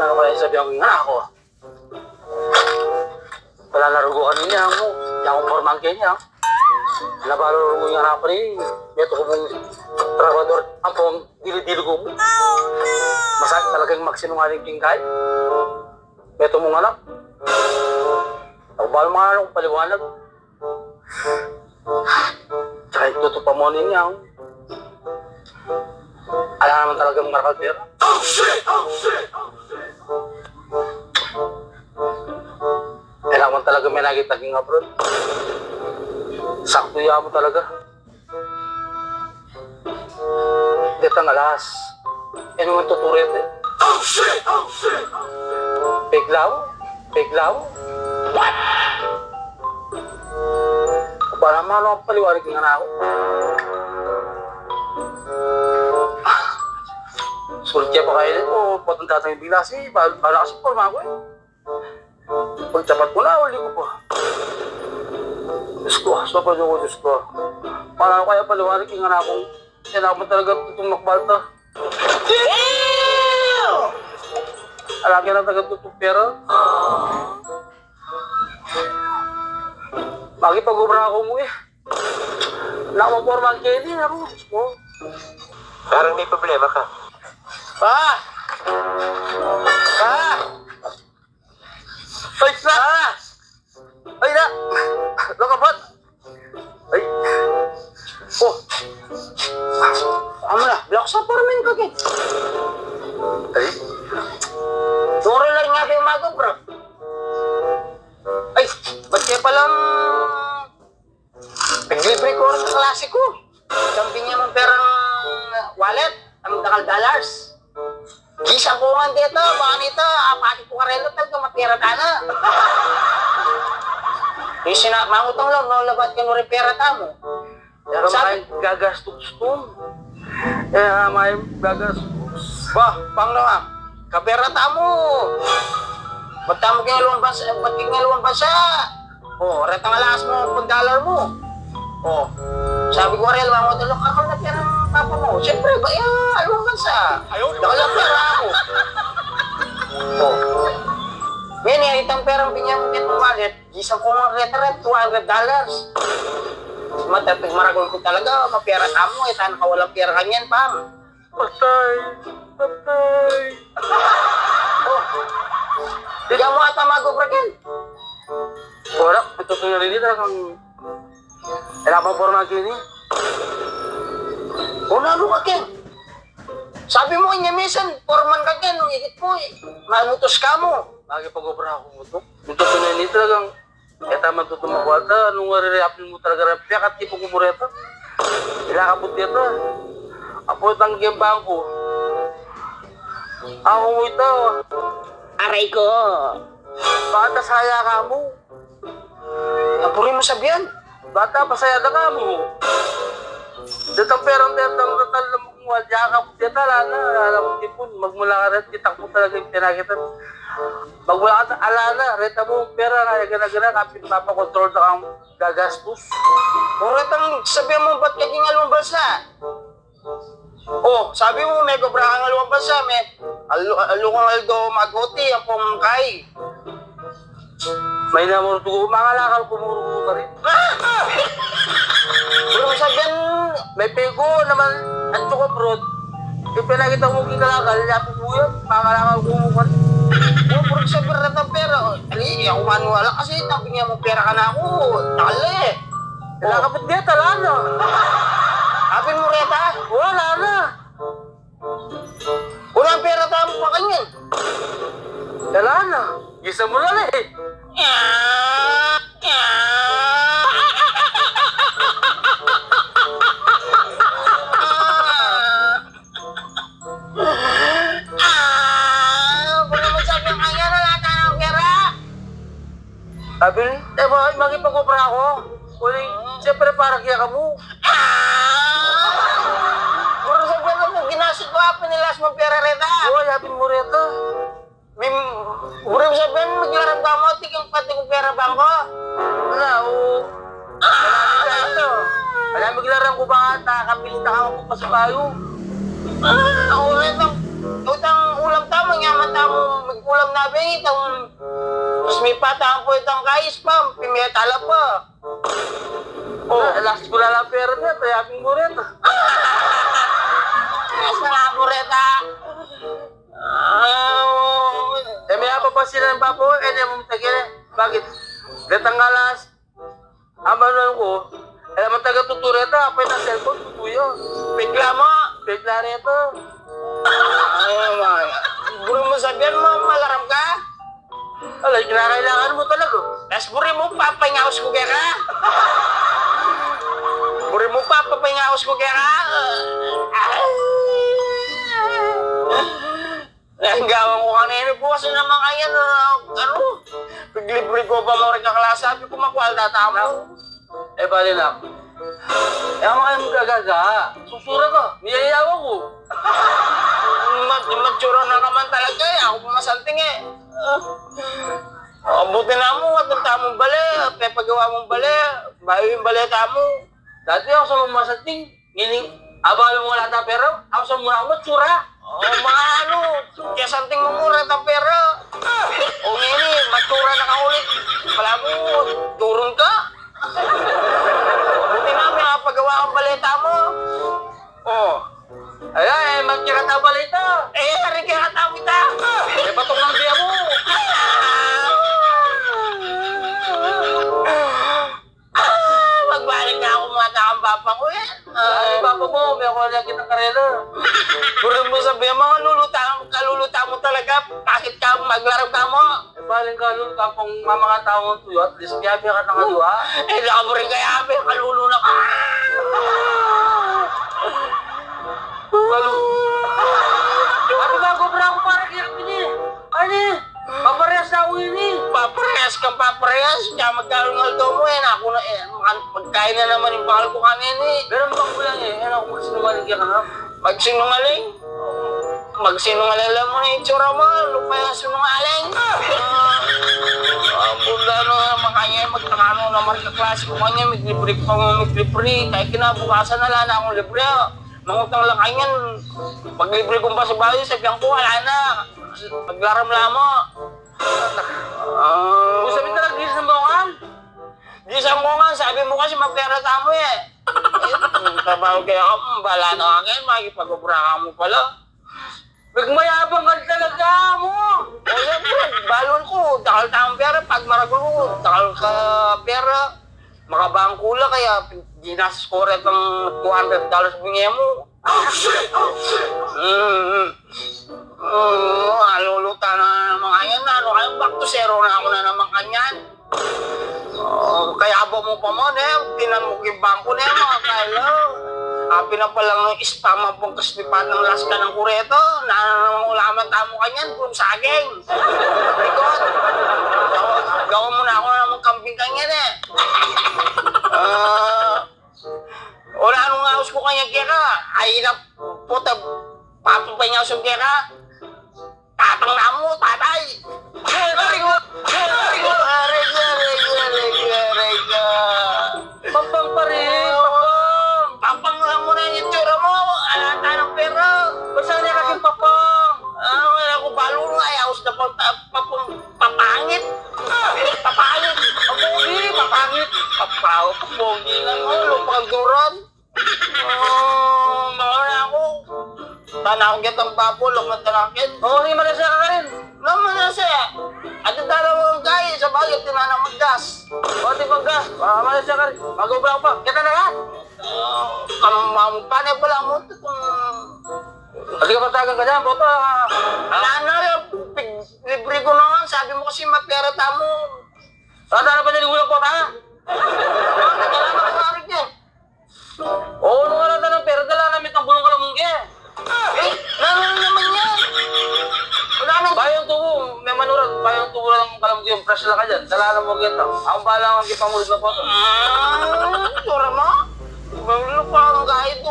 Ano kaya sabi ako nga ako? Wala narugo kanina mo. Di akong formal kanya. Nabalaro mo yung anak ko rin. Beto ko mong trabador. Ang dili-dili ko mo. Masakit talagang magsinungaling kingkay. Beto mong anak. Ako ba mga anak kong paliwanag? Tsaka ituto pa mo niya. Alam naman talagang marakal pera. Oh shit! Oh shit! Kailangan talaga may nakitaging abroad. Sakto yan mo talaga. Detang alas. Yan naman tuturit eh. Oh shit! Oh shit! Biglaw? Biglaw? What? Ba naman ako paliwanag yung anak ko. Sulit kaya pa kayo ko. Patang tatang bigla si. Bala kasi forma ko eh. Pag tapat mo na, uli ko po. Diyos ko, sopa ko, Diyos ko. Paano kaya paliwanag yung anak kong kailangan mo talaga tutong makbalta. Alaki na talaga tutong pera. Bagi pag-ubra ako mo eh. Nakamagporma kayo din, ako. Diyos ko. Parang may problema ka. Pa! Pa! Ay, na! Ay, na! Nakapat! Ay! Oh! Amo na, block sa parmen ka, Ken. Ay! Turo lang nga kayo umaga, bro. Ay! Ba't kaya palang naglibre ko rin sa klase ko? Samping niya mong perang wallet, ang dakal dollars. Gisang ko nga dito, baka nito, apati ko karelo, talagang mapira ka na. Yung mangutang lang, no, labat ka mo rin pera tamo. Pero may gagastos to. May gagastos. Bah, pang naman, kapera tamo. Ba't tamo kingaluang bansa? Ba't kingaluang bansa? Oh, retang alas mo, $1 mo. Oh, sabi ko rin, mga tulong kakal na pera ng papa mo. Siyempre, ba yan, aluang bansa. Dakal lang pera ako. Oh. Ngayon, itang perang binyang mo wallet, gisang ko mga retaret, $200. Matapig maragol ko talaga, mapera ka mo, sana ka walang pera kanyan, pam. Patay, patay. Oh, bigyan mo ata mag-ubrakin. Wala, ito ko yung rin talagang kailangan mo forma kini. O nalo ka, Ken. Sabi mo, inyamisan, forman ka, Ken. Nung ikit mo, manutos ka mo. Lagi pag-obra ako mo ito. Ito ko na ini talagang kaya matuto makwalta. Anong re-reapin mo talaga? Piyakat tipo ko mo rito. Ilakabot dito. Apo itang gembang ko. Ako mo ito. Aray ko. Bata saya ka mo. Apurin mo sabihan. Bata pasaya na ka mo. Datang perang datang natal na mong wadya ka po dito. Lala mo tipon. Magmula ka rin. Kitak mo talaga yung pinakitan. Magmula ka alala. Reta mo pera. Kaya gana-gana. Kapit papakontrol na kang gagastos. O retang sabihan mo ba't kaging alawang bansa? Oh, sabi mo may kobra kang alawang bansa. May alukang aldo magoti. Ang pumangkay. May namurtugo. Mga lakal kumurgo ka rin. Pero sabihan, may pego naman at tsaka brod. Ipinakita mo kikalakal, yapin mo yun, pangalakal kumukan. O, pero sabihan na ng pera. Ali, ako manuwala kasi tapin niya mo pera ka na ako. Nakali. Nakapit niya, tala na. Kapin mo reta? Wala na. Walang pera tamo pa kanyan. Tala na. Gisa mo na eh. Sabi, magipag-upra ako. Uling, siyempre para kaya ka mo. Puro sabihan na mo, ginasot ko ako nilas mong pera reta. Oo, sabi mo reta. Puro sabihan, maglarang ka mo, tigang pati kong pera bangko. Wala, oo. Wala na ito. Wala, maglarang ko ba nga, nakakapilita ka mo pa sa bayo. Ako reta, utang ulam tama nga, tamo magkulam na bing itang mas may patang po itang kais pa, pimetala pa. Oh, last ko na lang pera niya, tayapin mo rin. Last na lang mo rin, ha? May apa pa sila ng papo, mo matagin. Bakit? Datang alas, amanon ko, alam mo taga-tutureta, apay ng cellphone, tutuyo. Bigla mo, bigla rito. Buri mo sabihan mo, malaram ka? Alay, kinakailangan mo talaga. Tapos buri mo, papahingaos ko kaya ka? Buri mo pa, papahingaos ko kaya ka? Ang gawang ko kanina po kasi naman kaya na, paglibre ko pa mo rin kaklase, sabi ko makuha data mo. Eh, bali lang. Eh, ang mga magagaga, susura ka, niyayawa ko. Matsura na naman talaga eh, ako pumasalting eh. Buti na mo, at ang tamong bali, pepagawa mong bali, bayo yung bali tamo. Dati ako sa masalting, ngiling, abalo mo wala na pera, ako sa muna ako matsura. Mga kaya santing mo mura ng pera. O ngini, matura na ka ulit. Wala mo, turun ka. Buti namin, pagawa ang balita mo. Ay, magkirat ang balita. Hari kirat ang kita. Patong ng biya mo. Magbalik na ako mga takang papa ko eh. Ay, papa mo, may ako lang kitang karela. Puro mo sabihin, mga kaluluta mo talaga. Bakit ka maglarap ka mo? Eh, baling kaluluta kung mga taong tuyo, at least kaya ka ng kaluluha. Eh, laka mo rin kaya, kaluluna ka. Ano ba, gobra ako para kaya pini? Ano? Paparehas na ako ini. Paparehas kang paparehas. Kaya magkalungal daw mo eh. Ako na eh. Magkain na naman yung bakal ko kanin eh. Pero bang ko lang eh. Ano, magsinungaling ka nga? Magsinungaling? Magsinungaling lang mo na yung tsura mo. Lupa yung sinungaling. Bunda no, makanya magtakano na markaklase ko kanya. Miglibre pa mo, miglibre. Kaya kinabukasan na lang akong libre. Mangutang lang kanyan. Pag libre kong pa sa bayo, sabihan ko, wala na. Maglaram lang mo. Kung sabi talaga, gis ng bungan. Gis ang bungan, sabi mo kasi magpera tamo eh. Trabaho kaya ako, bala na akin, makikipag-ubra ka mo pala. Nagmayabang ka talaga mo. O yan po, balon ko, dakal tamang pera, pag maragulo, dakal ka pera. Makabangkula kaya ginascore ang $200 bingay mo. Aluluta na naman kanyan na. Ano kayo, back to zero na ako na naman kanyan. Kaya abo mo pa mo, tinanong yung bangko na yan, mga kailo. Pinapalang ng spam ang pagkaslipat ng laska ng kureto. Nananamang ulaman tamo kanyan, kung saging. Likod. Gawa mo na ako na naman kambing kanyan eh. Wala anong ngaos ko kanya kera. Ay na puta, papapay nga sa kera. Tatang na mo, tatay. Pampang pa rin, pampang. Pampang lang mo na yung itsura mo. Alata ng pera. Basta niya kasing papang. Wala ko balo nga, ayaws na papangit. Papangit. Papogi, papangit. Papogi lang mo, lupang duran. Mga na ako. Tanakit ang bapo, lumang tanakit. Hindi malasya ka rin. Naman malasya. At yung dalawang gaya sa bagay, tinanang maggas. Di maggas. Malasya ka rin. Mag-ubra pa. Kita na ka? Panay pala mo. Hindi ka patagan ka dyan, boto. Wala na, libre ko naman. Sabi mo kasi mapera tamo. Tata na pa naligulang po, ha? Nagkala na kasarig niya. Oo, nung alata ng pera, dala namin ang bulong kalamungge. Naman naman yan. Wala nang bayang tubo, may manurat, bayang tubo lang kalamungge yung fresh lang ka dyan. Dala na mo kita. Ako bahala ang kipamulid na po. Tura mo? Magulo pa ang kahit